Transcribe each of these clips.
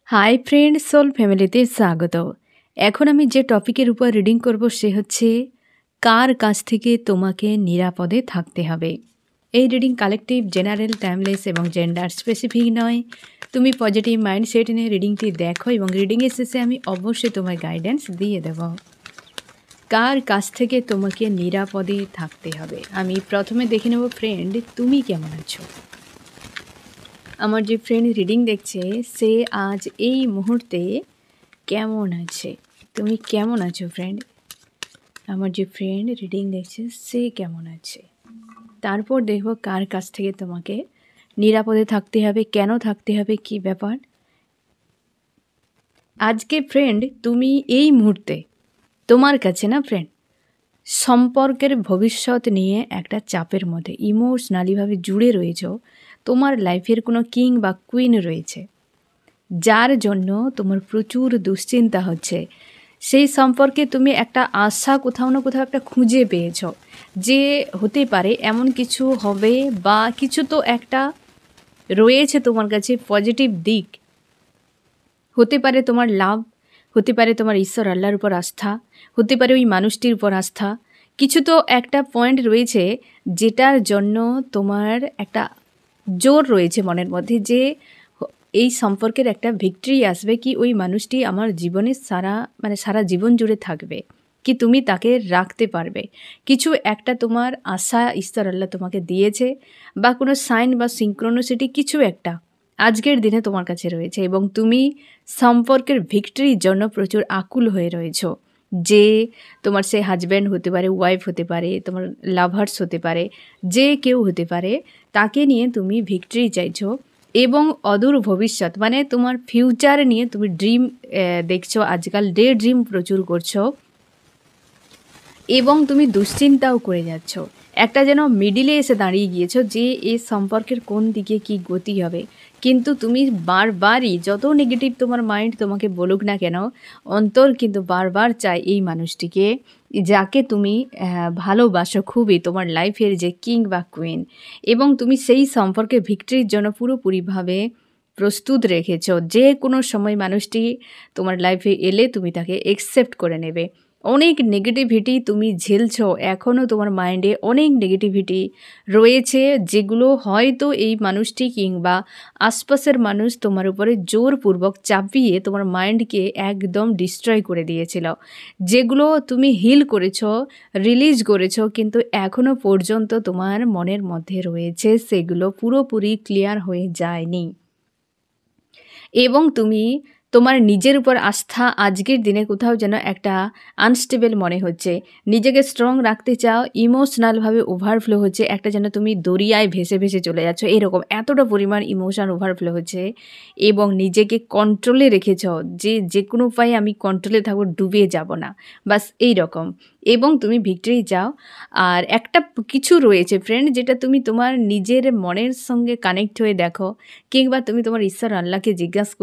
Hi friend, soul ফ্যামিলিতে স্বাগত। এখন আমি যে টপিকের উপর রিডিং করব সে হচ্ছে কার কাছ থেকে তোমাকে নিরাপদে থাকতে হবে। এই রিডিং কালেকটিভ, জেনারেল, টাইমলেস এবং জেন্ডার স্পেসিফিক নয়। তুমি পজিটিভ মাইন্ডসেট নিয়ে রিডিংটি দেখো এবং রিডিংয়ের শেষে আমি অবশ্যই তোমার গাইডেন্স দিয়ে দেব। কার কাছ থেকে তোমাকে নিরাপদে থাকতে হবে। আমি প্রথমে দেখে নেব ফ্রেন্ড, তুমি কেমন আছো। আমার যে ফ্রেন্ড রিডিং দেখছে সে আজ এই মুহূর্তে কেমন আছে, তুমি কেমন আছো ফ্রেন্ড। আমার যে ফ্রেন্ড রিডিং দেখছে সে কেমন আছে। তারপর দেখো কার কাছ থেকে তোমাকে নিরাপদে থাকতে হবে, কেন থাকতে হবে, কি ব্যাপার। আজকে ফ্রেন্ড তুমি এই মুহূর্তে তোমার কাছে না ফ্রেন্ড সম্পর্কের ভবিষ্যৎ নিয়ে একটা চাপের মধ্যে ইমোশনালিভাবে জুড়ে রয়েছো। তোমার লাইফের কোনো কিং বা কুইন রয়েছে যার জন্য তোমার প্রচুর দুশ্চিন্তা হচ্ছে। সেই সম্পর্কে তুমি একটা আশা কোথাও না কোথাও একটা খুঁজে পেয়েছো যে হতে পারে এমন কিছু হবে বা কিছু তো একটা রয়েছে তোমার কাছে পজিটিভ দিক। হতে পারে তোমার লাভ, হতে পারে তোমার ঈশ্বর আল্লাহর উপর আস্থা, হতে পারে ওই মানুষটির উপর আস্থা। কিছু তো একটা পয়েন্ট রয়েছে যেটার জন্য তোমার একটা জোর রয়েছে মনের মধ্যে যে এই সম্পর্কের একটা ভিক্টরি আসবে, কি ওই মানুষটি আমার জীবনে সারা জীবন জুড়ে থাকবে, কি তুমি তাকে রাখতে পারবে। কিছু একটা তোমার আশা ঈশ্বর আল্লাহ তোমাকে দিয়েছে বা কোনো সাইন বা সিনক্রোনিসিটি কিছু একটা আজকের দিনে তোমার কাছে রয়েছে এবং তুমি সম্পর্কের ভিক্টরির জন্য প্রচুর আকুল হয়ে রয়েছো। যে তোমার সে হাজব্যান্ড হতে পারে, ওয়াইফ হতে পারে, তোমার লাভার্স হতে পারে, যে কেউ হতে পারে, তাকে নিয়ে তুমি ভিক্টরি চাইছো এবং অদূর ভবিষ্যৎ মানে তোমার ফিউচার নিয়ে তুমি ড্রিম দেখছো। আজকাল ডে ড্রিম প্রচুর করছো এবং তুমি দুশ্চিন্তাও করে যাচ্ছ। একটা যেন মিডিলে এসে দাঁড়িয়ে গিয়েছো যে এই সম্পর্কের কোন দিকে কি গতি হবে। কিন্তু তুমি বারবারই যত নেগেটিভ তোমার মাইন্ড তোমাকে বলুক না কেন, অন্তর কিন্তু বারবার চায় এই মানুষটিকে যাকে তুমি ভালোবাসো খুবই, তোমার লাইফের যে কিং বা কুইন। এবং তুমি সেই সম্পর্কে ভিক্টরির জন্য পুরোপুরিভাবে প্রস্তুত রেখেছ। যে কোনো সময় মানুষটি তোমার লাইফে এলে তুমি তাকে একসেপ্ট করে নেবে। অনেক নেগেটিভিটি তুমি ঝেলছো, এখনও তোমার মাইন্ডে অনেক নেগেটিভিটি রয়েছে যেগুলো হয়তো এই মানুষটি কিংবা আশপাশের মানুষ তোমার উপরে জোরপূর্বক চাপিয়ে তোমার মাইন্ডকে একদম ডিস্ট্রয় করে দিয়েছিল। যেগুলো তুমি হিল করেছো, রিলিজ করেছো, কিন্তু এখনও পর্যন্ত তোমার মনের মধ্যে রয়েছে, সেগুলো পুরোপুরি ক্লিয়ার হয়ে যায়নি। এবং তুমি তোমার নিজের উপর আস্থা আজকের দিনে কোথাও যেন একটা আনস্টেবল মনে হচ্ছে। নিজেকে স্ট্রং রাখতে চাও, ইমোশনালভাবে ওভারফ্লো হচ্ছে, একটা যেন তুমি দরিয়ায় ভেসে ভেসে চলে যাচ্ছ, এরকম এতটা পরিমাণ ইমোশন ওভারফ্লো হচ্ছে। এবং নিজেকে কন্ট্রোলে রেখেছ যে কোনো উপায়ে আমি কন্ট্রোলে থাকবো, ডুবে যাব না, বাস এই রকম। এবং তুমি ভিক্টরি চাও। আর একটা কিছু রয়েছে ফ্রেন্ড যেটা তুমি তোমার নিজের মনের সঙ্গে কানেক্ট হয়ে দেখো, কিংবা তুমি তোমার ঈশ্বর আল্লাহকে জিজ্ঞাসা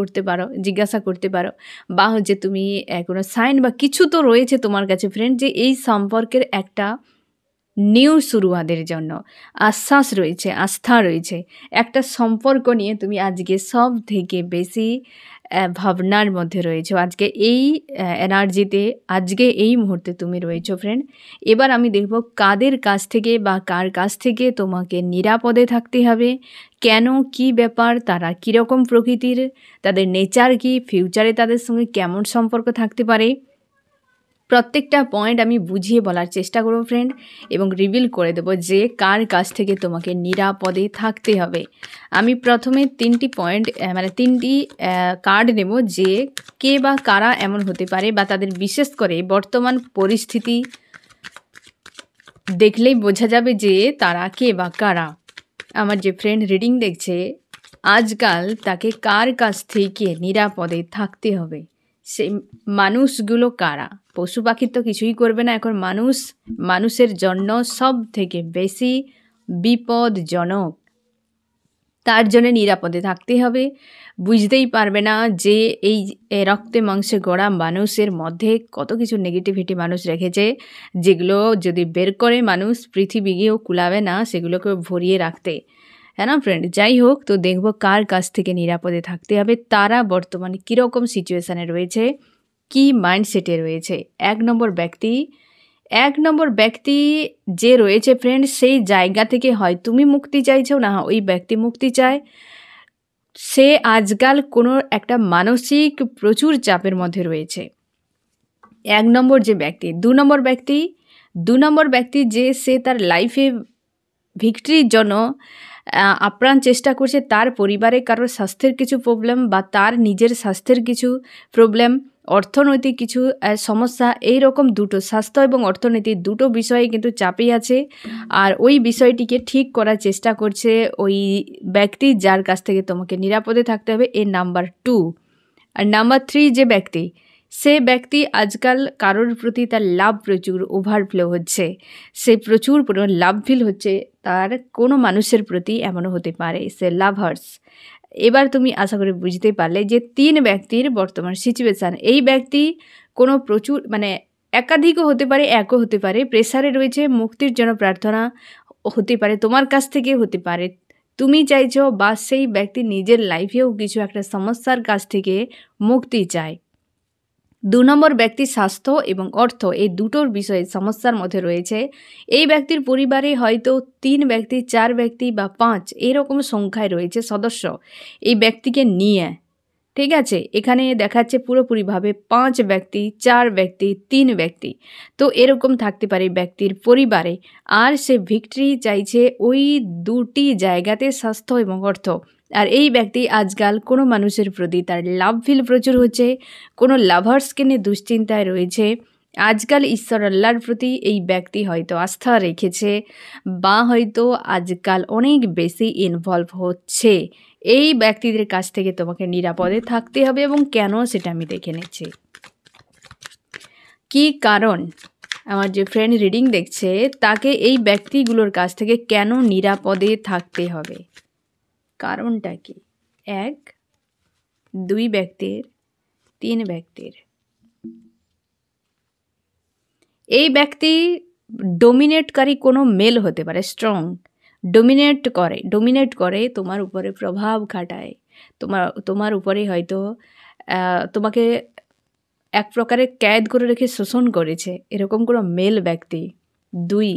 করতে পারো, বা হচ্ছে তুমি কোনো সাইন বা কিছু তো রয়েছে তোমার কাছে ফ্রেন্ড যে এই সম্পর্কের একটা নিউ শুরুয়াতের জন্য আশ্বাস রয়েছে, আস্থা রয়েছে। একটা সম্পর্ক নিয়ে তুমি আজকে সব থেকে বেশি ভাবনার মধ্যে রয়েছো। আজকে এই এনার্জিতে, আজকে এই মুহূর্তে তুমি রয়েছো ফ্রেন্ড। এবার আমি দেখব কাদের কাছ থেকে বা কার কাছ থেকে তোমাকে নিরাপদে থাকতে হবে, কেন, কি ব্যাপার, তারা কীরকম প্রকৃতির, তাদের নেচার কি, ফিউচারে তাদের সঙ্গে কেমন সম্পর্ক থাকতে পারে। প্রত্যেকটা পয়েন্ট আমি বুঝিয়ে বলার চেষ্টা করব ফ্রেন্ড এবং রিভিল করে দেব যে কার কাছ থেকে তোমাকে নিরাপদে থাকতে হবে। আমি প্রথমে তিনটি কার্ড নেব যে কে বা কারা এমন হতে পারে বা তাদের বিশেষ করে বর্তমান পরিস্থিতি দেখলেই বোঝা যাবে যে তারা কে বা কারা। আমার যে ফ্রেন্ড রিডিং দেখছে আজকাল তাকে কার কাছ থেকে নিরাপদে থাকতে হবে, সেই মানুষগুলো কারা। পশু পাখির তো কিছুই করবে না, এখন মানুষের জন্য সব থেকে বেশি বিপদজনক। তার জন্য নিরাপদে থাকতে হবে। বুঝতেই পারবে না যে এই রক্তে মাংসে গড়া মানুষের মধ্যে কত কিছু নেগেটিভিটি মানুষ রেখেছে, যেগুলো যদি বের করে মানুষ পৃথিবীকেও কুলাবে না সেগুলোকে ভরিয়ে রাখতে। হ্যাঁ না ফ্রেন্ড? যাই হোক, তো দেখব কার কাছ থেকে নিরাপদে থাকতে হবে, তারা বর্তমানে কীরকম সিচুয়েশানে রয়েছে, কি মাইন্ডসেটে রয়েছে। ১ নম্বর ব্যক্তি যে রয়েছে ফ্রেন্ড, সেই জায়গা থেকে হয় তুমি মুক্তি চাইছো, না ওই ব্যক্তি মুক্তি চায়। সে আজকাল কোনো একটা মানসিক প্রচুর চাপের মধ্যে রয়েছে। ১ নম্বর যে ব্যক্তি। ২ নম্বর ব্যক্তি যে সে তার লাইফে ভিক্টরির জন্য আপ্রাণ চেষ্টা করছে। তার পরিবারে কারোর স্বাস্থ্যের কিছু প্রবলেম বা তার নিজের স্বাস্থ্যের কিছু প্রবলেম, অর্থনৈতিক কিছু সমস্যা, এই রকম দুটো, স্বাস্থ্য এবং অর্থনীতি দুটো বিষয়ে কিন্তু চাপে আছে। আর ওই বিষয়টিকে ঠিক করার চেষ্টা করছে ওই ব্যক্তি যার কাছ থেকে তোমাকে নিরাপদে থাকতে হবে, এ নাম্বার 2। আর নাম্বার 3 যে ব্যক্তি, সে ব্যক্তি আজকাল কারোর প্রতি তার লাভ প্রচুর ওভারফ্লো হচ্ছে, সে প্রচুর পরিমাণ লাভ ফিল হচ্ছে তার কোনো মানুষের প্রতি, এমনও হতে পারে সে লাভার্স। এবার তুমি আশা করি বুঝতে পারলে যে 3 ব্যক্তির বর্তমান সিচুয়েশান। এই ব্যক্তি কোনো প্রচুর মানে একাধিকও হতে পারে, একও হতে পারে, প্রেসারে রয়েছে, মুক্তির জন্য প্রার্থনা হতে পারে, তোমার কাছ থেকে হতে পারে, তুমি চাইছো, বা সেই ব্যক্তি নিজের লাইফেও কিছু একটা সমস্যার কাছ থেকে মুক্তি চায়। 2 নম্বর ব্যক্তি স্বাস্থ্য এবং অর্থ, এই দুটোর বিষয়ে সমস্যার মধ্যে রয়েছে। এই ব্যক্তির পরিবারে হয়তো 3 ব্যক্তি, 4 ব্যক্তি বা 5 এরকম সংখ্যায় রয়েছে সদস্য এই ব্যক্তিকে নিয়ে। ঠিক আছে, এখানে দেখাচ্ছে পুরোপুরিভাবে 5 ব্যক্তি, 4 ব্যক্তি, 3 ব্যক্তি, তো এরকম থাকতে পারে ব্যক্তির পরিবারে। আর সে ভিক্টরি চাইছে ওই দুটি জায়গাতে, স্বাস্থ্য এবং অর্থ। আর এই ব্যক্তি আজকাল কোনো মানুষের প্রতি তার লাভ ফিল প্রচুর হচ্ছে, কোনো লাভার্সকে নিয়ে দুশ্চিন্তায় রয়েছে। আজকাল ঈশ্বর আল্লাহর প্রতি এই ব্যক্তি হয়তো আস্থা রেখেছে, বা হয়তো আজকাল অনেক বেশি ইনভলভ হচ্ছে। এই ব্যক্তিদের কাছ থেকে তোমাকে নিরাপদে থাকতে হবে, এবং কেন সেটা আমি দেখে নিচ্ছি। কি কারণ? আমার যে ফ্রেন্ড রিডিং দেখছে তাকে এই ব্যক্তিগুলোর কাছ থেকে কেন নিরাপদে থাকতে হবে, কারণটা কি? 1, 2 ব্যক্তির, 3 ব্যক্তির। এই ব্যক্তি ডোমিনেটকারী কোনো মেল হতে পারে, স্ট্রং, ডোমিনেট করে তোমার উপরে প্রভাব খাটায়, তোমার উপরে হয়তো তোমাকে এক প্রকারে ক্যাদ করে রেখে শোষণ করেছে, এরকম কোনো মেল ব্যক্তি। 2,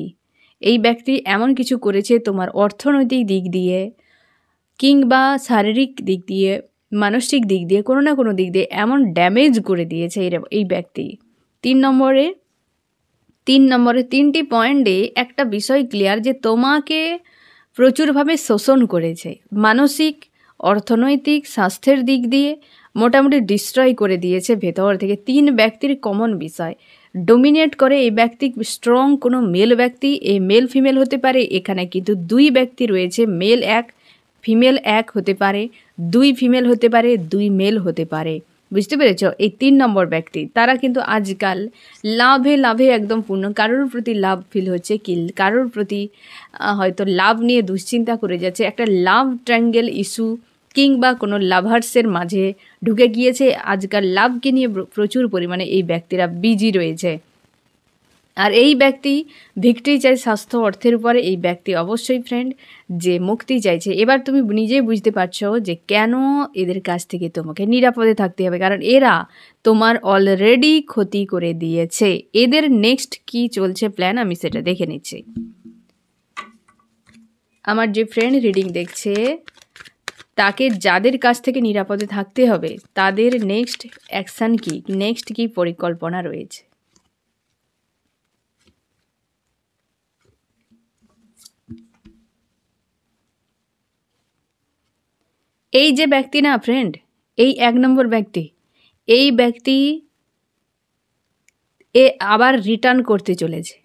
এই ব্যক্তি এমন কিছু করেছে তোমার অর্থনৈতিক দিক দিয়ে কিংবা শারীরিক দিক দিয়ে, মানসিক দিক দিয়ে, কোনো না কোনো দিক দিয়ে এমন ড্যামেজ করে দিয়েছে এই ব্যক্তি। 3 নম্বরে 3টি পয়েন্টে একটা বিষয় ক্লিয়ার, যে তোমাকে প্রচুরভাবে শোষণ করেছে, মানসিক, অর্থনৈতিক, স্বাস্থ্যের দিক দিয়ে মোটামুটি ডিস্ট্রয় করে দিয়েছে ভেতর থেকে। 3 ব্যক্তির কমন বিষয়, ডোমিনেট করে এই ব্যক্তি, স্ট্রং কোনো মেল ব্যক্তি, এই মেল ফিমেল হতে পারে। এখানে কিন্তু 2 ব্যক্তি রয়েছে, মেল 1 ফিমেল 1 হতে পারে, 2 ফিমেল হতে পারে, 2 মেল হতে পারে। বুঝতে পেরেছ? এই 3 নম্বর ব্যক্তি তারা কিন্তু আজকাল লাভে একদম পূর্ণ, কারোর প্রতি লাভ ফিল হচ্ছে, কি কারোর প্রতি হয়তো লাভ নিয়ে দুশ্চিন্তা করে যাচ্ছে, একটা লাভ ট্রায়াঙ্গেল ইস্যু কিংবা কোনো লাভার্সের মাঝে ঢুকে গিয়েছে। আজকাল লাভকে নিয়ে প্রচুর পরিমাণে এই ব্যক্তিরা বিজি রয়েছে। আর এই ব্যক্তি ভিক্টরি চাই স্বাস্থ্য অর্থের উপরে। এই ব্যক্তি অবশ্যই ফ্রেন্ড যে মুক্তি চাইছে। এবার তুমি নিজেই বুঝতে পারছো যে কেন এদের কাছ থেকে তোমাকে নিরাপদে থাকতে হবে, কারণ এরা তোমার অলরেডি ক্ষতি করে দিয়েছে। এদের নেক্সট কি চলছে প্ল্যান, আমি সেটা দেখে নিচ্ছি। আমার যে ফ্রেন্ড রিডিং দেখছে তাকে যাদের কাছ থেকে নিরাপদে থাকতে হবে তাদের নেক্সট অ্যাকশান কি, নেক্সট কি পরিকল্পনা রয়েছে। এই যে ব্যক্তি না ফ্রেন্ড, এই 1 নম্বর ব্যক্তি, এই ব্যক্তি আবার রিটার্ন করতে চলেছে।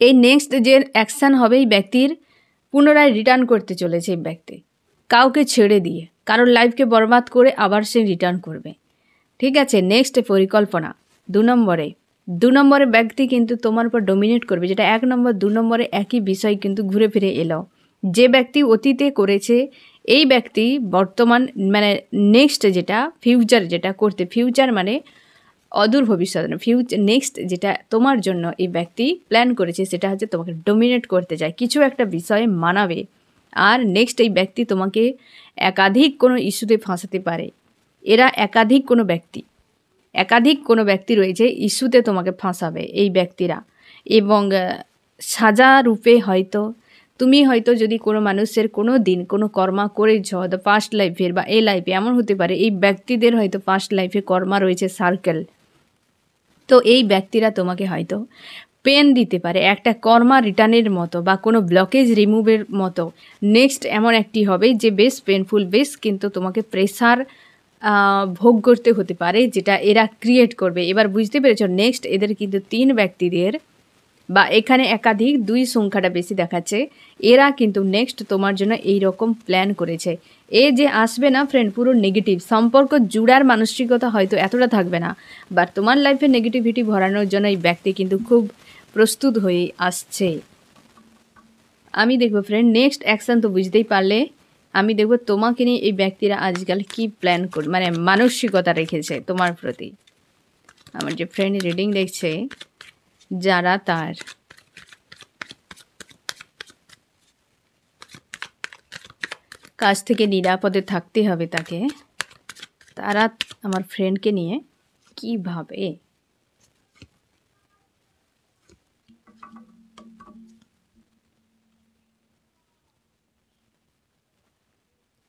এই নেক্সট যে অ্যাকশান হবে এই ব্যক্তির, পুনরায় রিটার্ন করতে চলেছে এই ব্যক্তি, কাউকে ছেড়ে দিয়ে, কারোর লাইফকে বরবাদ করে আবার সে রিটার্ন করবে। ঠিক আছে, নেক্সট পরিকল্পনা 2 নম্বরে ব্যক্তি কিন্তু তোমার উপর ডোমিনেট করবে, যেটা 1 নম্বর 2 নম্বরে একই বিষয় কিন্তু ঘুরে ফিরে এলো। যে ব্যক্তি অতীতে করেছে, এই ব্যক্তি বর্তমান মানে নেক্সট যেটা ফিউচার যেটা করতে, ফিউচার মানে অদূর ভবিষ্যৎ, নেক্সট যেটা তোমার জন্য এই ব্যক্তি প্ল্যান করেছে সেটা হচ্ছে তোমাকে ডোমিনেট করতে চায়, কিছু একটা বিষয়ে মানাবে, আর নেক্সট এই ব্যক্তি তোমাকে একাধিক কোনো ইস্যুতে ফাঁসাতে পারে। এরা একাধিক কোনো ব্যক্তি রয়েছে ইস্যুতে তোমাকে ফাঁসাবে এই ব্যক্তিরা। এবং সাজা রূপে হয়তো তুমি হয়তো যদি কোনো মানুষের কোনো দিন কোনো কর্মা করেছ, হয়তো পাস্ট লাইফের বা এই লাইফে, এমন হতে পারে এই ব্যক্তিদের হয়তো পাস্ট লাইফে কর্মা রয়েছে সার্কেল। তো এই ব্যক্তিরা তোমাকে হয়তো পেন দিতে পারে, একটা কর্মা রিটার্নের মতো বা কোনো ব্লকেজ রিমুভের মতো। নেক্সট এমন একটি হবে যে বেশ পেনফুল, বেশ কিন্তু তোমাকে প্রেসার ভোগ করতে হতে পারে, যেটা এরা ক্রিয়েট করবে। এবার বুঝতে পেরেছ, নেক্সট এদের কিন্তু 3 ব্যক্তিদের বা এখানে একাধিক 2 সংখ্যাটা বেশি দেখাচ্ছে, এরা কিন্তু নেক্সট তোমার জন্য এই রকম প্ল্যান করেছে। এ যে আসবে না ফ্রেন্ড, পুরো নেগেটিভ সম্পর্ক জুড়ার মানসিকতা হয়তো এতটা থাকবে না, বাট তোমার লাইফে নেগেটিভিটি ভরানোর জন্য এই ব্যক্তি কিন্তু খুব প্রস্তুত হয়ে আসছে। আমি দেখবো ফ্রেন্ড নেক্সট অ্যাকশান তো বুঝতেই পারলে। আমি দেখবো তোমাকে নিয়ে এই ব্যক্তিরা আজকাল কী প্ল্যান করে, মানে মানসিকতা রেখেছে তোমার প্রতি। আমার যে ফ্রেন্ড রিডিং দেখছে, যারা তার কাছ থেকে নিরাপদে থাকতে হবে তাকে, তারা আমার ফ্রেন্ডকে নিয়ে কি ভাবে।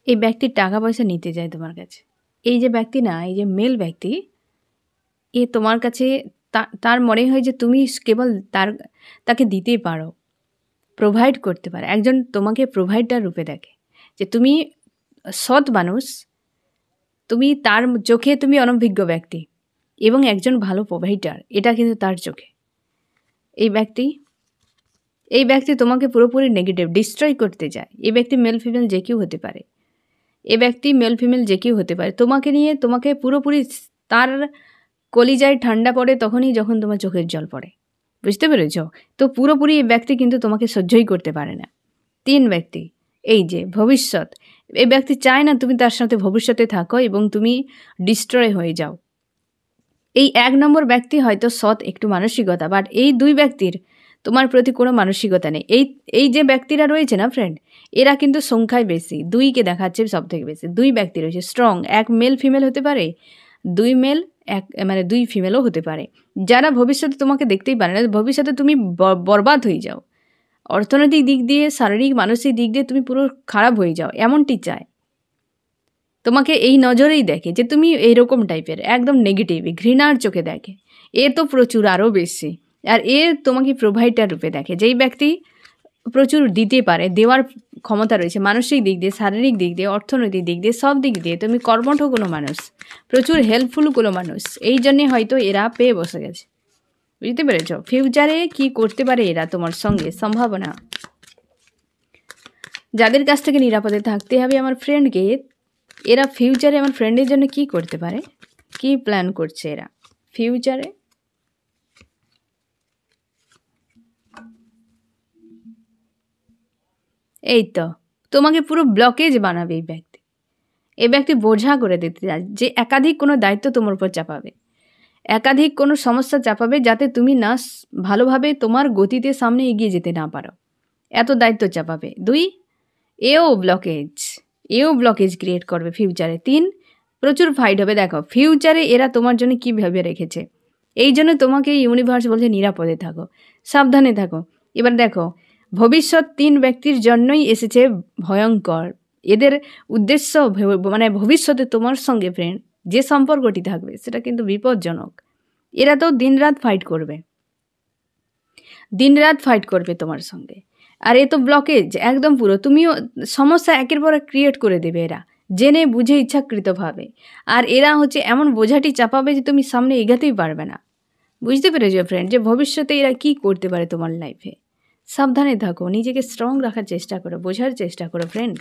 এই ব্যক্তির টাকা পয়সা নিতে যায় তোমার কাছে। এই যে ব্যক্তি না, এই যে মেল ব্যক্তি, এ তোমার কাছে তার মনে হয় যে তুমি কেবল তাকে দিতেই পারো, প্রোভাইড করতে পারে। একজন তোমাকে প্রোভাইডার রূপে দেখে, যে তুমি সৎ মানুষ, তুমি তার চোখে তুমি অনভিজ্ঞ ব্যক্তি এবং একজন ভালো প্রোভাইডার, এটা কিন্তু তার চোখে। এই ব্যক্তি তোমাকে পুরোপুরি নেগেটিভ ডিস্ট্রয় করতে যায়। এই ব্যক্তি মেল ফিমেল যে কেউ হতে পারে, তোমাকে নিয়ে তোমাকে পুরোপুরি, তার কলিজায় ঠান্ডা পড়ে তখনই যখন তোমার চোখের জল পড়ে। বুঝতে পেরেছ? তো পুরোপুরি এই ব্যক্তি কিন্তু তোমাকে সহ্যই করতে পারে না। 3 ব্যক্তি, এই যে ভবিষ্যৎ, এই ব্যক্তি চায় না তুমি তার সাথে ভবিষ্যতে থাকো এবং তুমি ডিস্ট্রয় হয়ে যাও। এই 1 নম্বর ব্যক্তি হয়তো সৎ একটু মানসিকতা, বাট এই 2 ব্যক্তির তোমার প্রতি কোনো মানসিকতা নেই। এই যে ব্যক্তিরা রয়েছে না ফ্রেন্ড, এরা কিন্তু সংখ্যায় বেশি, 2কে দেখাচ্ছে সব থেকে বেশি। 2 ব্যক্তি রয়েছে স্ট্রং, 1 মেল ফিমেল হতে পারে, 2 মেল মানে 2 ফিমেলও হতে পারে, যারা ভবিষ্যতে তোমাকে দেখতেই পারে না। ভবিষ্যতে তুমি বরবাদ হয়ে যাও, অর্থনৈতিক দিক দিয়ে, শারীরিক মানসিক দিক দিয়ে তুমি পুরো খারাপ হয়ে যাও, এমনটি চায়। তোমাকে এই নজরেই দেখে যে তুমি এইরকম টাইপের, একদম নেগেটিভ, ঘৃণার চোখে দেখে। এ তো প্রচুর আরও বেশি। আর এ তোমাকে প্রোভাইডার রূপে দেখে, যেই ব্যক্তি প্রচুর দিতে পারে, দেওয়ার ক্ষমতা রয়েছে মানসিক দিক দিয়ে, শারীরিক দিক দিয়ে, অর্থনৈতিক দিক দিয়ে, সব দিক দিয়ে তুমি কর্মঠ কোনো মানুষ, প্রচুর হেল্পফুল কোনো মানুষ। এই জন্যে হয়তো এরা পেয়ে বসে গেছে। বুঝতে পেরেছ? ফিউচারে কি করতে পারে এরা তোমার সঙ্গে, সম্ভাবনা। যাদের কাছ থেকে নিরাপদে থাকতে হবে আমার ফ্রেন্ডকে, এরা ফিউচারে আমার ফ্রেন্ডের জন্য কি করতে পারে, কি প্ল্যান করছে এরা ফিউচারে। এই তো তোমাকে পুরো ব্লকেজ বানাবে এই ব্যক্তি বোঝা করে দিতে চায়, যে একাধিক কোনো দায়িত্ব তোমার উপর চাপাবে, একাধিক কোনো সমস্যা চাপাবে, যাতে তুমি না ভালোভাবে তোমার গতিতে সামনে এগিয়ে যেতে না পারো, এত দায়িত্ব চাপাবে। 2 এও ব্লকেজ ক্রিয়েট করবে ফিউচারে। 3 প্রচুর ফাইট হবে। দেখো ফিউচারে এরা তোমার জন্য কী ভেবে রেখেছে, এই জন্য তোমাকে ইউনিভার্স বলছে নিরাপদে থাকো, সাবধানে থাকো। এবার দেখো ভবিষ্যৎ 3 ব্যক্তির জন্যই এসেছে ভয়ঙ্কর। এদের উদ্দেশ্য মানে ভবিষ্যতে তোমার সঙ্গে ফ্রেন্ড যে সম্পর্কটি থাকবে সেটা কিন্তু বিপজ্জনক। এরা তো দিনরাত ফাইট করবে তোমার সঙ্গে। আর এ তো ব্লকেজ একদম পুরো, তুমিও সমস্যা একের পর এক ক্রিয়েট করে দেবে এরা, জেনে বুঝে ইচ্ছাকৃতভাবে। আর এরা হচ্ছে এমন বোঝাটি চাপাবে যে তুমি সামনে এগাতেই পারবে না। বুঝতে পেরেছো ফ্রেন্ড, যে ভবিষ্যতে এরা কি করতে পারে তোমার লাইফে। সাবধানে থাকো, নিজেকে স্ট্রং রাখার চেষ্টা করো, বোঝার চেষ্টা করো ফ্রেন্ড,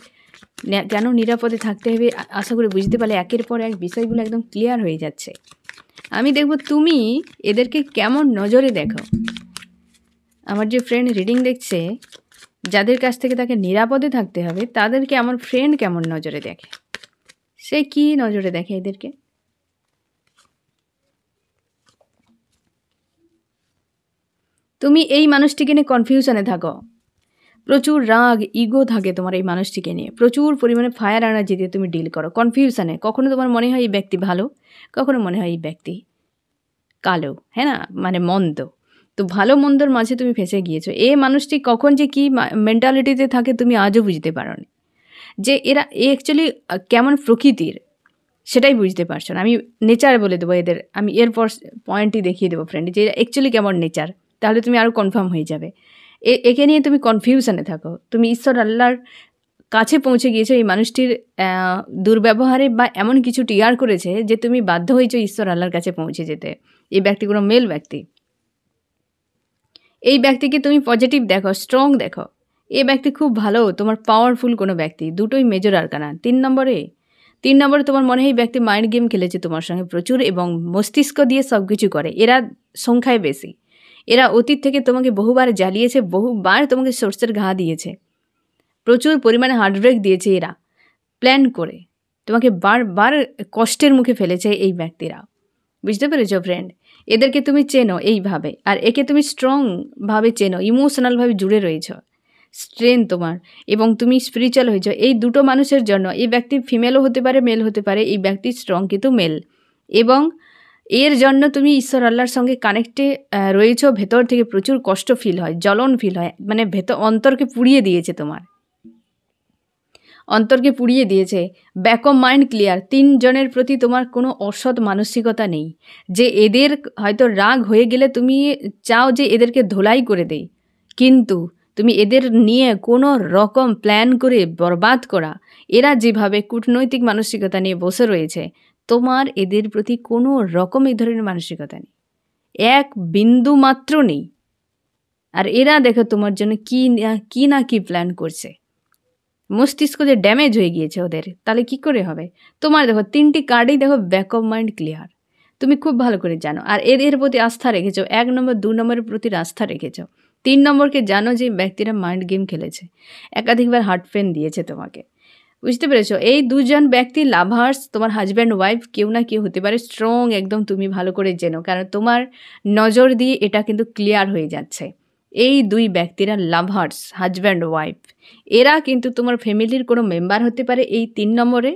কেন নিরাপদে থাকতে হবে। আশা করি বুঝতে পারলে একের পর এক বিষয়গুলো একদম ক্লিয়ার হয়ে যাচ্ছে। আমি দেখব তুমি এদেরকে কেমন নজরে দেখো। আমার যে ফ্রেন্ড রিডিং দেখছে, যাদের কাছ থেকে তাকে নিরাপদে থাকতে হবে, তাদেরকে আমার ফ্রেন্ড কেমন নজরে দেখে, সে কি নজরে দেখে এদেরকে। তুমি এই মানুষটিকে নিয়ে কনফিউশনে থাকো, প্রচুর রাগ, ইগো থাকে তোমার এই মানুষটিকে নিয়ে। প্রচুর পরিমাণে ফায়ার এনার্জি দিয়ে তুমি ডিল করো। কনফিউশনে কখনো তোমার মনে হয় এই ব্যক্তি ভালো, কখনো মনে হয় এই ব্যক্তি কালো, হ্যাঁ না? মানে মন্দ। তো ভালো মন্দর মাঝে তুমি ফেঁসে গিয়েছো। এই মানুষটি কখন যে কী মেন্টালিটিতে থাকে তুমি আজও বুঝতে পারোনি। যে এরা অ্যাকচুয়ালি কেমন প্রকৃতির সেটাই বুঝতে পারছো না। আমি নেচার বলে দেবো এদের, আমি এরপর পয়েন্টই দেখিয়ে দেবো ফ্রেন্ড, যে এরা অ্যাকচুয়ালি কেমন নেচার, তাহলে তুমি আরও কনফার্ম হয়ে যাবে। একে নিয়ে তুমি কনফিউশনে থাকো। তুমি ঈশ্বর আল্লাহর কাছে পৌঁছে গিয়েছো এই মানুষটির দুর্ব্যবহারে বা এমন কিছু টিয়ার করেছে যে তুমি বাধ্য হয়েছো ঈশ্বর আল্লাহর কাছে পৌঁছে যেতে। এই ব্যক্তি কোনো মেল ব্যক্তি। এই ব্যক্তিকে তুমি পজিটিভ দেখো, স্ট্রং দেখো। এই ব্যক্তি খুব ভালো, তোমার পাওয়ারফুল কোনো ব্যক্তি। দুটোই মেজর আরকানা। 3 নম্বরে তোমার মনে হয় এই ব্যক্তি মাইন্ড গেম খেলেছে তোমার সঙ্গে প্রচুর এবং মস্তিষ্ক দিয়ে সব কিছু করে। এরা সংখ্যায় বেশি। এরা অতীত থেকে তোমাকে বহুবার জ্বালিয়েছে, বহুবার তোমাকে সর্ষের ঘা দিয়েছে, প্রচুর পরিমাণে হার্টব্রেক দিয়েছে এরা প্ল্যান করে। তোমাকে বারবার কষ্টের মুখে ফেলেছে এই ব্যক্তিরা। বুঝতে পেরেছো ফ্রেন্ড? এদেরকে তুমি চেনো এইভাবে, আর একে তুমি স্ট্রংভাবে চেনো, ইমোশনালভাবে জুড়ে রয়েছ, স্ট্রেংথ তোমার, এবং তুমি স্পিরিচুয়াল হয়েছ। এই দুটো মানুষের জন্য এই ব্যক্তি ফিমেলও হতে পারে, মেল হতে পারে। এই ব্যক্তি স্ট্রং কিন্তু মেল, এবং এর জন্য তুমি ঈশ্বর আল্লাহর সঙ্গে কানেক্টে রয়েছ। ভেতর থেকে প্রচুর কষ্ট ফিল হয়, জ্বলন ফিল হয়, মানে অন্তরকে পুড়িয়ে দিয়েছে, তোমার অন্তরকে পুড়িয়ে দিয়েছে। Back of mind clear. 3 জনের প্রতি তোমার কোনো অসৎ মানসিকতা নেই, যে এদের হয়তো রাগ হয়ে গেলে তুমি চাও যে এদেরকে ধোলাই করে দেই, কিন্তু তুমি এদের নিয়ে কোনো রকম প্ল্যান করে বরবাদ করা। এরা যেভাবে কূটনৈতিক মানসিকতা নিয়ে বসে রয়েছে, তোমার এদের প্রতি কোনো রকম এই ধরনের মানসিকতা নেই, এক বিন্দু মাত্র নেই। আর এরা দেখো তোমার জন্য কি না কি প্ল্যান করছে। মস্তিষ্ক যে ড্যামেজ হয়ে গিয়েছে ওদের, তাহলে কি করে হবে? তোমার দেখো 3টি কার্ডেই দেখো ব্যাক অফ মাইন্ড ক্লিয়ার। তুমি খুব ভালো করে জানো, আর এদের প্রতি আস্থা রেখেছো। 1 নম্বর 2 নম্বরের প্রতি আস্থা রেখেছো। 3 নম্বরকে জানো যে ব্যক্তিরা মাইন্ড গেম খেলেছে, একাধিকবার হার্ট পেন দিয়েছে তোমাকে। বুঝতে পেরেছো? এই 2 জন ব্যক্তি লাভার্স, তোমার হাজব্যান্ড ওয়াইফ কেউ না কেউ হতে পারে, স্ট্রং একদম। তুমি ভালো করে জেনো, কারণ তোমার নজর দিয়ে এটা কিন্তু ক্লিয়ার হয়ে যাচ্ছে। এই 2 ব্যক্তিরা লাভার্স, হাজব্যান্ড ওয়াইফ। এরা কিন্তু তোমার ফ্যামিলির কোনো মেম্বার হতে পারে এই 3 নম্বরে,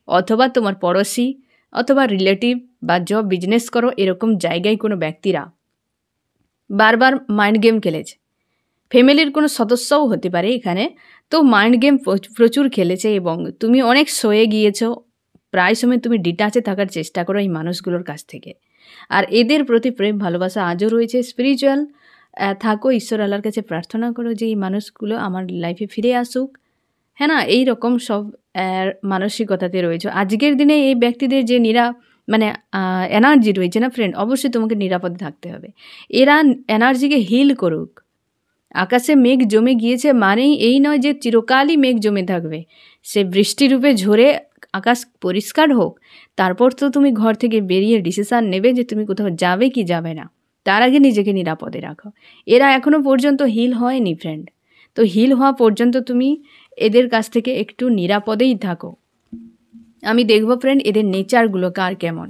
অথবা তোমার পড়োশি, অথবা রিলেটিভ, বা জব বিজনেস করো এরকম জায়গায় কোনো ব্যক্তিরা বারবার মাইন্ড গেম খেলেছে। ফ্যামিলির কোনো সদস্যও হতে পারে এখানে। তো মাইন্ড গেম প্রচুর খেলেছে, এবং তুমি অনেক সয়ে গিয়েছো। প্রায় সময় তুমি ডিটাচে থাকার চেষ্টা করো এই মানুষগুলোর কাছ থেকে। আর এদের প্রতি প্রেম ভালোবাসা আজও রয়েছে। স্পিরিচুয়াল থাকো, ঈশ্বর আল্লাহর কাছে প্রার্থনা করো যে এই মানুষগুলো আমার লাইফে ফিরে আসুক, হ্যাঁ না? এই রকম সব মানসিকতাতে রয়েছে। আজকের দিনে এই ব্যক্তিদের যে এনার্জি রয়েছে না ফ্রেন্ড, অবশ্যই তোমাকে নিরাপদে থাকতে হবে। এরা এনার্জিকে হিল করুক। আকাশে মেঘ জমে গিয়েছে মানেই এই নয় যে চিরকালই মেঘ জমে থাকবে। সে বৃষ্টিরূপে ঝরে আকাশ পরিষ্কার হোক, তারপর তো তুমি ঘর থেকে বেরিয়ে ডিসিশান নেবে যে তুমি কোথাও যাবে কি যাবে না। তার আগে নিজেকে নিরাপদে রাখো। এরা এখনও পর্যন্ত হিল হয়নি ফ্রেন্ড, তো হিল হওয়া পর্যন্ত তুমি এদের কাছ থেকে একটু নিরাপদেই থাকো। আমি দেখব ফ্রেন্ড এদের নেচারগুলো কার কেমন,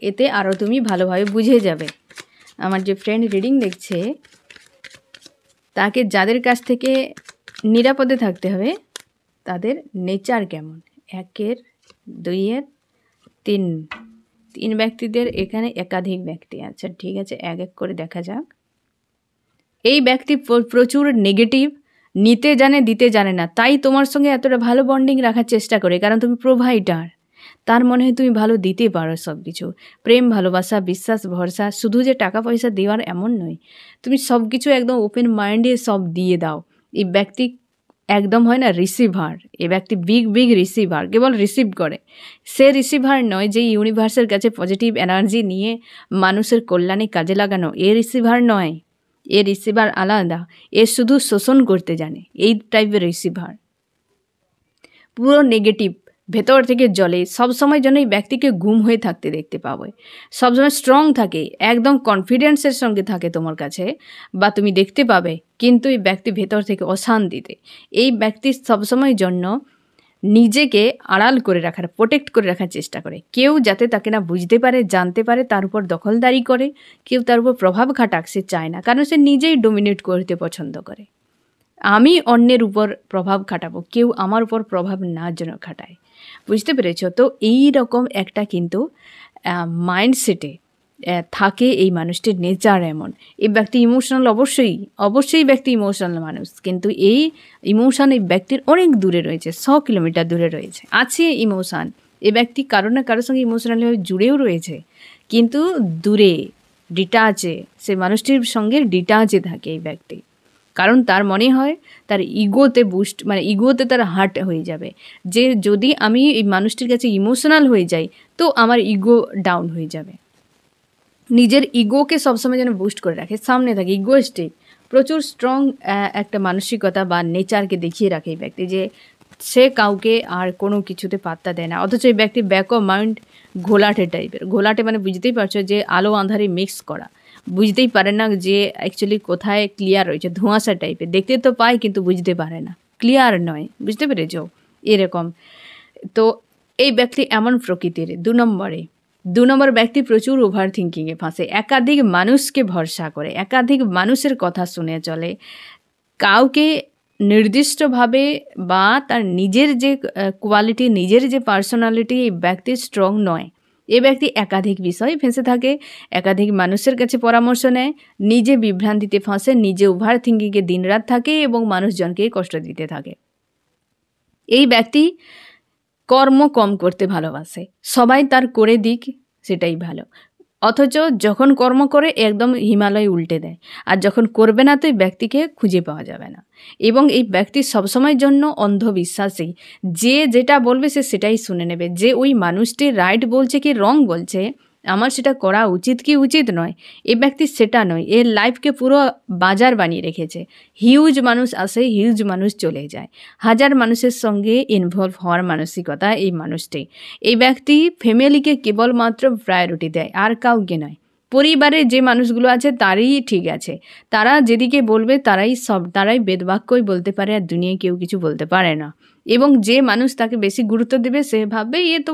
এতে আরও তুমি ভালোভাবে বুঝে যাবে। আমার যে ফ্রেন্ড রিডিং দেখছে, তাকে যাদের কাছ থেকে নিরাপদে থাকতে হবে তাদের নেচার কেমন। 1, 2, 3 ব্যক্তিদের এখানে একাধিক ব্যক্তি। আচ্ছা ঠিক আছে, এক এক করে দেখা যাক। এই ব্যক্তি প্রচুর নেগেটিভ, নিতে জানে দিতে জানে না, তাই তোমার সঙ্গে এতটা ভালো বন্ডিং রাখার চেষ্টা করে, কারণ তুমি প্রোভাইডার। তার মনে হয় তুমি ভালো দিতে পারো সব কিছু, প্রেম, ভালোবাসা, বিশ্বাস, ভরসা। শুধু যে টাকা পয়সা দেওয়ার এমন নয়, তুমি সব কিছু একদম ওপেন মাইন্ডে সব দিয়ে দাও। এই ব্যক্তি একদম হয় না রিসিভার। এই ব্যক্তি বিগ রিসিভার, কেবল রিসিভ করে। সে রিসিভার নয় যে ইউনিভার্সের কাছে পজিটিভ এনার্জি নিয়ে মানুষের কল্যাণে কাজে লাগানো। এ রিসিভার নয়, এ রিসিভার আলাদা। এ শুধু শোষণ করতে জানে, এই টাইপের রিসিভার। পুরো নেগেটিভ, ভেতর থেকে জ্বলে। সবসময় যেন এই ব্যক্তিকে গুম হয়ে থাকতে দেখতে পাবে। সবসময় স্ট্রং থাকে, একদম কনফিডেন্সের সঙ্গে থাকে তোমার কাছে, বা তুমি দেখতে পাবে। কিন্তু এই ব্যক্তি ভেতর থেকে অশান্তিতে। এই ব্যক্তি সবসময় জন্য নিজেকে আড়াল করে রাখার, প্রোটেক্ট করে রাখার চেষ্টা করে। কেউ যাতে তাকে না বুঝতে পারে, জানতে পারে, তার উপর দখলদারি করে, কেউ তার উপর প্রভাব খাটাক সে চায় না, কারণ সে নিজেই ডোমিনেট করতে পছন্দ করে। আমি অন্যের উপর প্রভাব খাটাবো, কেউ আমার উপর প্রভাব না যেন খাটায়। বুঝতে পেরেছ? তো এই রকম একটা কিন্তু মাইন্ডসেটে থাকে এই মানুষটির নেচার এমন। এই ব্যক্তি ইমোশনাল, অবশ্যই ব্যক্তি ইমোশনাল মানুষ, কিন্তু এই ইমোশন এই ব্যক্তির অনেক দূরে রয়েছে, 100 কিলোমিটার দূরে রয়েছে। আছে ইমোশন, এই ব্যক্তি কারো না কারোর সঙ্গে ইমোশনালিভাবে জুড়েও রয়েছে, কিন্তু দূরে ডিটাচে, সে মানুষটির সঙ্গে ডিটাচে থাকে এই ব্যক্তি। কারণ তার মনে হয় তার ইগোতে বুস্ট, মানে ইগোতে তার হার্ট হয়ে যাবে, যে যদি আমি এই মানুষটির কাছে ইমোশনাল হয়ে যাই তো আমার ইগো ডাউন হয়ে যাবে। নিজের ইগোকে সবসময় যেন বুস্ট করে রাখে, সামনে থাকে, ইগোস্টিক, প্রচুর স্ট্রং একটা মানসিকতা বা নেচারকে দেখিয়ে রাখে এই ব্যক্তি, যে সে কাউকে আর কোনো কিছুতে পাত্তা দেয় না। অথচ এই ব্যক্তি ব্যাক অফ মাইন্ড ঘোলাটে টাইপের। ঘোলাটে মানে বুঝতেই পারছো যে আলো আঁধারে মিক্স করা, বুঝতেই পারে না যে অ্যাকচুয়ালি কোথায় ক্লিয়ার রয়েছে, ধোঁয়াশা টাইপের, দেখতে তো পায় কিন্তু বুঝতে পারে না, ক্লিয়ার নয়। বুঝতে পেরেছ? এরকম। তো এই ব্যক্তি এমন প্রকৃতির। 2 নম্বর ব্যক্তি প্রচুর ওভার থিঙ্কিংয়ে ফাঁসে, একাধিক মানুষকে ভরসা করে, একাধিক মানুষের কথা শুনে চলে, কাউকে নির্দিষ্টভাবে বা তার নিজের যে কোয়ালিটি, নিজের যে পার্সোনালিটি, এই ব্যক্তি স্ট্রং নয়। এ ব্যক্তি একাধিক বিষয়ে ফেঁসে থাকে, একাধিক মানুষের কাছে পরামর্শ নেয়, নিজে বিভ্রান্তিতে ফাঁসে, নিজে ওভার থিঙ্কিংয়ে দিনরাত থাকে এবং মানুষজনকে কষ্ট দিতে থাকে। এই ব্যক্তি কর্ম কম করতে ভালোবাসে, সবাই তার করে দিক সেটাই ভালো, অথচ যখন কর্ম করে একদম হিমালয় উল্টে দেয়, আর যখন করবে না তো এই ব্যক্তিকে খুঁজে পাওয়া যাবে না। এবং এই ব্যক্তি সবসময়ের জন্য অন্ধবিশ্বাসী, যে যেটা বলবে সে সেটাই শুনে নেবে, যে ওই মানুষটি রাইট বলছে কি রং বলছে, আমার সেটা করা উচিত কি উচিত নয়, এই ব্যক্তি সেটা নয়। এর লাইফকে পুরো বাজার বানিয়ে রেখেছে, হিউজ মানুষ আসে, হিউজ মানুষ চলে যায়, হাজার মানুষের সঙ্গে ইনভলভ হওয়ার মানসিকতা এই মানুষটি। এই ব্যক্তি ফ্যামিলিকে কেবলমাত্র প্রায়োরিটি দেয়, আর কাউকে নয়। পরিবারে যে মানুষগুলো আছে তারই ঠিক আছে, তারা যেদিকে বলবে তারাই বেদবাক্যই বলতে পারে, আর দুনিয়ায় কেউ কিছু বলতে পারে না। এবং যে মানুষ তাকে বেশি গুরুত্ব দেবে সে ভাববে এ তো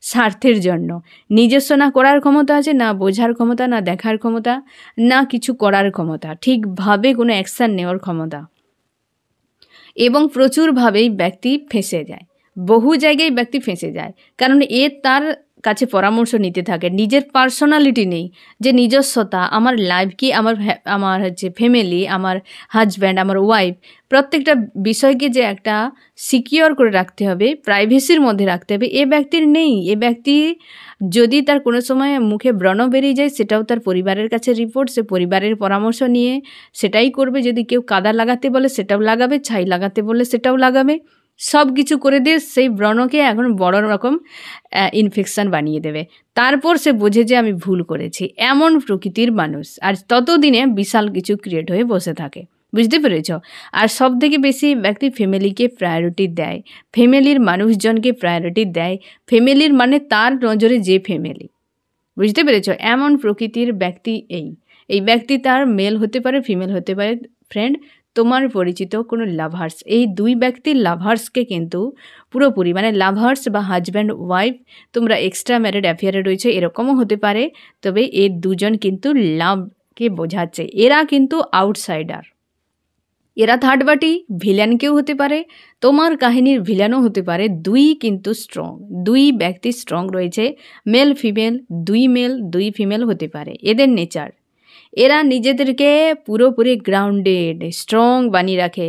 স্বার্থের জন্য, নিজস্ব না করার ক্ষমতা আছে, না বোঝার ক্ষমতা, না দেখার ক্ষমতা, না কিছু করার ক্ষমতা, ঠিকভাবে কোনো অ্যাকশান নেওয়ার ক্ষমতা। এবং প্রচুরভাবেই ব্যক্তি ফেঁসে যায়, বহু জায়গায় ব্যক্তি ফেঁসে যায়, কারণ তার কাছে পরামর্শ নিতে থাকে, নিজের পার্সোনালিটি নেই, যে নিজস্বতা, আমার লাইফ কি, আমার ফ্যামিলি, আমার হাজব্যান্ড, আমার ওয়াইফ, প্রত্যেকটা বিষয়কে যে একটা সিকিওর করে রাখতে হবে, প্রাইভেসির মধ্যে রাখতে হবে, এ ব্যক্তির নেই। এ ব্যক্তি যদি তার কোনো সময় মুখে ব্রণ বেরিয়ে যায় সেটাও তার পরিবারের কাছে রিপোর্ট, সে পরিবারের পরামর্শ নিয়ে সেটাই করবে, যদি কেউ কাদা লাগাতে বলে সেটাও লাগাবে, ছাই লাগাতে বললে সেটাও লাগাবে, সব কিছু করে দিয়ে সেই ব্রণকে এখন বড় রকম ইনফেকশান বানিয়ে দেবে। তারপর সে বোঝে যে আমি ভুল করেছি, এমন প্রকৃতির মানুষ। আর ততদিনে বিশাল কিছু ক্রিয়েট হয়ে বসে থাকে। বুঝতে পেরেছ? আর সব থেকে বেশি ব্যক্তি ফ্যামিলিকে প্রায়োরিটি দেয়, ফ্যামিলির মানুষজনকে প্রায়োরিটি দেয়, ফ্যামিলির মানে তার নজরে যে ফ্যামিলি। বুঝতে পেরেছ? এমন প্রকৃতির ব্যক্তি এই ব্যক্তি তার মেল হতে পারে, ফিমেল হতে পারে। ফ্রেন্ড, তোমার পরিচিত কোনো লাভার্স, এই 2 ব্যক্তির লাভার্সকে কিন্তু পুরোপুরি, মানে লাভার্স বা হাজব্যান্ড ওয়াইফ, তোমরা এক্সট্রা ম্যারিড অ্যাফেয়ারে রয়েছে এরকমও হতে পারে, তবে এই দুজন কিন্তু লাভকে বোঝাচ্ছে, এরা কিন্তু আউটসাইডার, এরা থার্ড পার্টি, ভিলেন কেউ হতে পারে, তোমার কাহিনীর ভিলেনও হতে পারে। 2 কিন্তু স্ট্রং, 2 ব্যক্তি স্ট্রং রয়েছে, মেল ফিমেল, 2 মেল 2 ফিমেল হতে পারে। এদের নেচার, এরা নিজেদেরকে পুরোপুরি গ্রাউন্ডেড স্ট্রং বানিয়ে রাখে,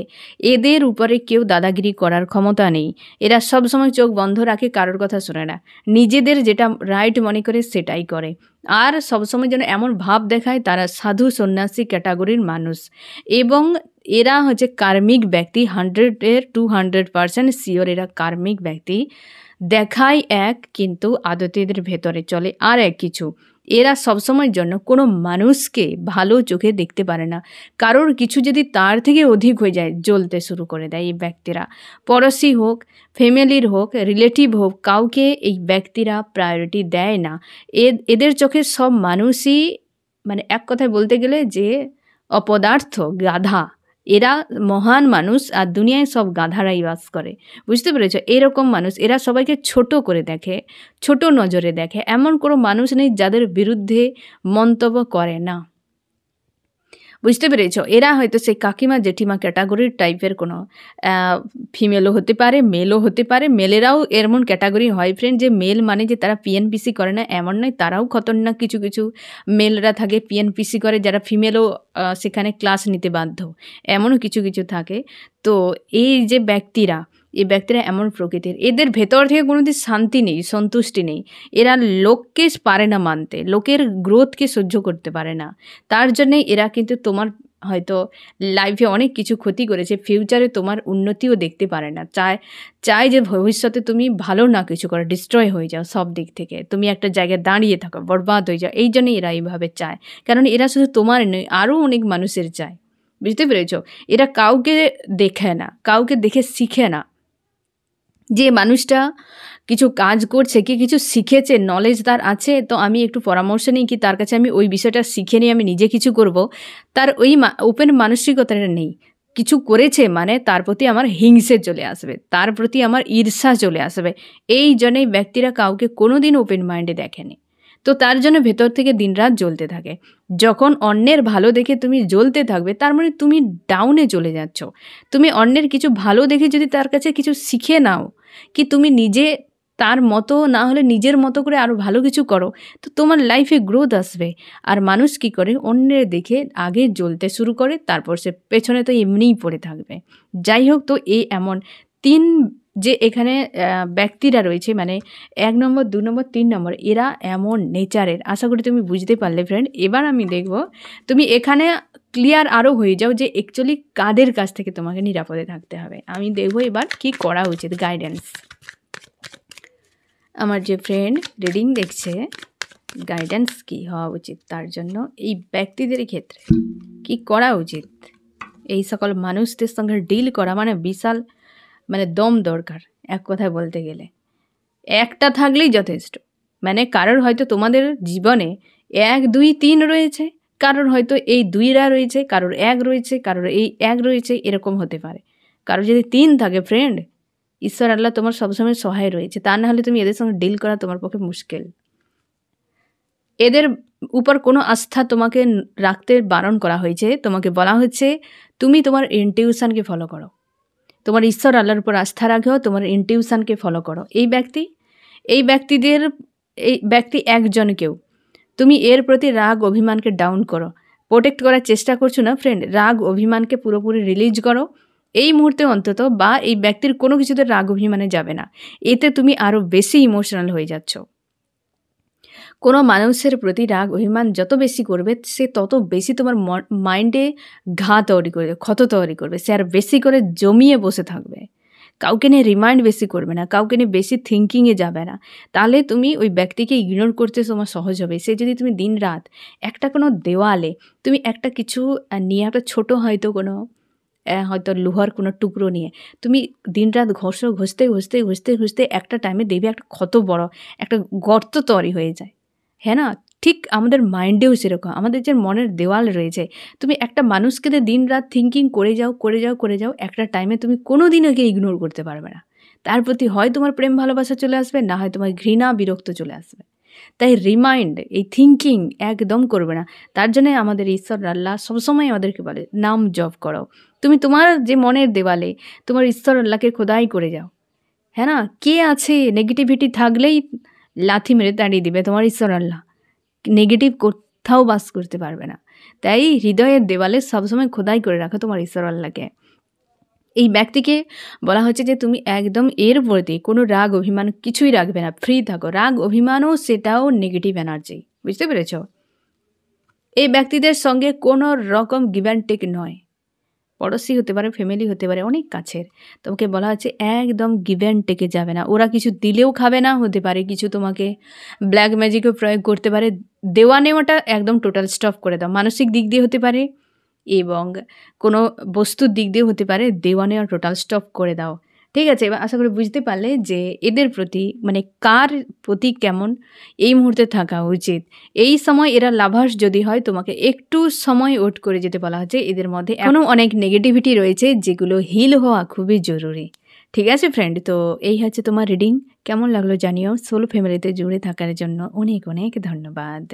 এদের উপরে কেউ দাদাগিরি করার ক্ষমতা নেই, এরা সবসময় চোখ বন্ধ রাখে, কারোর কথা শোনে না, নিজেদের যেটা রাইট মনে করে সেটাই করে। আর সবসময় যেন এমন ভাব দেখায় তারা সাধু সন্ন্যাসী ক্যাটাগরির মানুষ। এবং এরা হচ্ছে কার্মিক ব্যক্তি, 100-এর 200% শিওর এরা কার্মিক ব্যক্তি। দেখায় এক, কিন্তু আদতে এদের ভেতরে চলে আর এক কিছু। এরা সবসময়ের জন্য কোনো মানুষকে ভালো চোখে দেখতে পারে না, কারোর কিছু যদি তার থেকে অধিক হয়ে যায় জ্বলতে শুরু করে দেয় এই ব্যক্তিরা। পড়োশি হোক, ফ্যামিলির হোক, রিলেটিভ হোক, কাউকে এই ব্যক্তিরা প্রায়োরিটি দেয় না। এদের চোখে সব মানুষই, মানে এক কথায় বলতে গেলে যে অপদার্থ, গাধা। এরা মহান মানুষ, আর দুনিয়ায় সব গাধারাই বাস করে। বুঝতে পেরেছ? এরকম মানুষ, এরা সবাইকে ছোট করে দেখে, ছোট নজরে দেখে। এমন কোনো মানুষ নেই যাদের বিরুদ্ধে মন্তব্য করে না। বুঝতে পেরেছো? এরা হয়তো সেই কাকিমা জেঠিমা ক্যাটাগরির টাইপের কোনো ফিমেলও হতে পারে, মেলও হতে পারে। মেলেরাও এমন ক্যাটাগরি হয় ফ্রেন্ড, যে মেল মানে যে তারা পিএনপিসি করে না এমন নয়, তারাও খতরনাক। কিছু কিছু মেলরা থাকে পিএনপিসি করে, যারা ফিমেলও সেখানে ক্লাস নিতে বাধ্য, এমনও কিছু কিছু থাকে। তো এই যে ব্যক্তিরা, এই ব্যক্তিরা এমন প্রকৃতির, এদের ভেতর থেকে কোনোদিন শান্তি নেই, সন্তুষ্টি নেই। এরা লোককে পারে না মানতে, লোকের গ্রোথকে সহ্য করতে পারে না। তার জন্যে এরা কিন্তু তোমার হয়তো লাইফে অনেক কিছু ক্ষতি করেছে, ফিউচারে তোমার উন্নতিও দেখতে পারে না। চায় যে ভবিষ্যতে তুমি ভালো না কিছু করো, ডিস্ট্রয় হয়ে যাও সব দিক থেকে, তুমি একটা জায়গায় দাঁড়িয়ে থাকো, বরবাদ হয়ে যাও। এই জন্যই এরা এইভাবে চায়, কারণ এরা শুধু তোমার নয়, আরও অনেক মানুষের চায়। বুঝতে পেরেছ? এরা কাউকে দেখে না, কাউকে দেখে শিখে না। যে মানুষটা কিছু কাজ করছে, কি কিছু শিখেছে, নলেজ তার আছে, তো আমি একটু পরামর্শ নিই, কি তার কাছে আমি ওই বিষয়টা শিখে নিয়ে আমি নিজে কিছু করব, তার ওই ওপেন মানসিকতাটা নেই। কিছু করেছে মানে তার প্রতি আমার হিংসে চলে আসবে, তার প্রতি আমার ঈর্ষা চলে আসবে। এই জন্যই ব্যক্তিরা কাউকে কোনো দিন ওপেন মাইন্ডে দেখেনি। তো তার জন্য ভেতর থেকে দিনরাত জ্বলতে থাকে। যখন অন্যের ভালো দেখে তুমি জ্বলতে থাকবে, তার মানে তুমি ডাউনে চলে যাচ্ছ। তুমি অন্যের কিছু ভালো দেখে যদি তার কাছে কিছু শিখে নাও, কি তুমি নিজে তার মতো না হলে নিজের মতো করে আরও ভালো কিছু করো, তো তোমার লাইফে গ্রোথ আসবে। আর মানুষ কি করে, অন্যের দেখে আগে জ্বলতে শুরু করে, তারপর সে পেছনে তো এমনিই পড়ে থাকবে। যাই হোক, তো এই এমন তিন যে এখানে ব্যক্তিরা রয়েছে, মানে 1 নম্বর 2 নম্বর 3 নম্বর, এরা এমন নেচারের। আশা করি তুমি বুঝতে পারলে ফ্রেন্ড। এবার আমি দেখব তুমি এখানে ক্লিয়ার আরও হয়ে যাও যে অ্যাকচুয়ালি কাদের কাছ থেকে তোমাকে নিরাপদে থাকতে হবে। আমি দেখব এবার কি করা উচিত, গাইডেন্স। আমার যে ফ্রেন্ড রিডিং দেখছে, গাইডেন্স কী হওয়া উচিত তার জন্য, এই ব্যক্তিদের ক্ষেত্রে কি করা উচিত। এই সকল মানুষদের সঙ্গে ডিল করা মানে বিশাল দম দরকার, এক কথায় বলতে গেলে। একটা থাকলেই যথেষ্ট। মানে কারোর হয়তো তোমাদের জীবনে 1 2 3 রয়েছে, কারোর হয়তো এই 2রা রয়েছে, কারোর 1 রয়েছে, কারোর এই 1 রয়েছে, এরকম হতে পারে। কারোর যদি 3 থাকে ফ্রেন্ড, ঈশ্বর আল্লাহ তোমার সবসময় সহায় রয়েছে। তা না হলে তুমি এদের সঙ্গে ডিল করা তোমার পক্ষে মুশকিল। এদের উপর কোনো আস্থা তোমাকে রাখতে বারণ করা হয়েছে। তোমাকে বলা হচ্ছে তুমি তোমার ইনটিউশনকে ফলো করো, তোমার ঈশ্বর আল্লাহর উপর আস্থা রাখো, তোমার ইনটিউশনকে ফলো করো। এই ব্যক্তি একজনকেও তুমি এর প্রতি রাগ অভিমানকে ডাউন করো, প্রোটেক্ট করার চেষ্টা করছো না ফ্রেন্ড। রাগ অভিমানকে পুরোপুরি রিলিজ করো এই মুহূর্তে অন্তত, বা এই ব্যক্তির কোনো কিছুতে রাগ অভিমানে যাবে না। এতে তুমি আরও বেশি ইমোশনাল হয়ে যাচ্ছ। কোনো মানুষের প্রতি রাগ অভিমান যত বেশি করবে, সে তত বেশি তোমার মাইন্ডে ঘা তৈরি করবে, ক্ষত তৈরি করবে। সে আর বেশি করে জমিয়ে বসে থাকবে, কাউকে নিয়ে রিমাইন্ড বেশি করবে না, কাউকে নিয়ে বেশি থিঙ্কিংয়ে যাবে না। তাহলে তুমি ওই ব্যক্তিকে ইগনোর করতে তোমার সহজ হবে। সে যদি তুমি দিন রাত একটা কোনো দেওয়ালে তুমি একটা কিছু নিয়ে, একটা ছোটো হয়তো লোহার কোনো টুকরো নিয়ে তুমি দিনরাত ঘষতে একটা টাইমে দেখবে একটা কত বড় একটা গর্ত তৈরি হয়ে যায়। হ্যাঁ না? ঠিক আমাদের মাইন্ডেও সেরকম, আমাদের যে মনের দেওয়াল রয়েছে, তুমি একটা মানুষকে দিন রাত থিঙ্কিং করে যাও, একটা টাইমে তুমি কোনো দিন ওকে ইগনোর করতে পারবে না। তার প্রতি হয় তোমার প্রেম ভালোবাসা চলে আসবে, না হয় তোমার ঘৃণা বিরক্ত চলে আসবে। তাই রিমাইন্ড, এই থিঙ্কিং একদম করবে না। তার জন্যে আমাদের ঈশ্বর আল্লাহ সবসময় আমাদেরকে বলে নাম জপ করো। তুমি তোমার যে মনের দেওয়ালে তোমার ঈশ্বর আল্লাহকে খোদাই করে যাও। হ্যাঁ না? কে আছে? নেগেটিভিটি থাকলেই লাথি মেরে তাড়িয়ে দিবে তোমার ঈশ্বর আল্লাহ। নেগেটিভ কোথাও বাস করতে পারবে না। তাই হৃদয়ের দেওয়ালে সবসময় খোদাই করে রাখো তোমার ঈশ্বর আল্লাহকে। এই ব্যক্তিকে বলা হচ্ছে যে তুমি একদম এর প্রতি কোনো রাগ অভিমান কিছুই রাখবে না, ফ্রি থাকো। রাগ অভিমানও সেটাও নেগেটিভ এনার্জি, বুঝতে পেরেছ? এই ব্যক্তিদের সঙ্গে কোনো রকম গিভ অ্যান্ড টেক নয়। পড়োশি হতে পারে, ফ্যামিলি হতে পারে, অনেক কাছের। তোমাকে বলা হচ্ছে একদম গিভ অ্যান্ড টেকে যাবে না। ওরা কিছু দিলেও খাবে না, হতে পারে কিছু তোমাকে ব্ল্যাক ম্যাজিকও প্রয়োগ করতে পারে। দেওয়া নেওয়াটা একদম টোটাল স্টপ করে দাও। মানসিক দিক দিয়ে হতে পারে এবং কোনো বস্তুর দিক দিয়ে হতে পারে, দেওয়া নেওয়া টোটাল স্টপ করে দাও। ঠিক আছে? এবার আশা করি বুঝতে পারলে যে এদের প্রতি কার প্রতি কেমন এই মুহূর্তে থাকা উচিত। এই সময় এরা লাভার্স যদি হয়, তোমাকে একটু সময় ওয়েট করে যেতে বলা হচ্ছে। এদের মধ্যে এখনও অনেক নেগেটিভিটি রয়েছে যেগুলো হিল হওয়া খুবই জরুরি। ঠিক আছে ফ্রেন্ড? তো এই হচ্ছে তোমার রিডিং। কেমন লাগলো জানিও। সোল ফ্যামিলিতে জুড়ে থাকার জন্য অনেক অনেক ধন্যবাদ।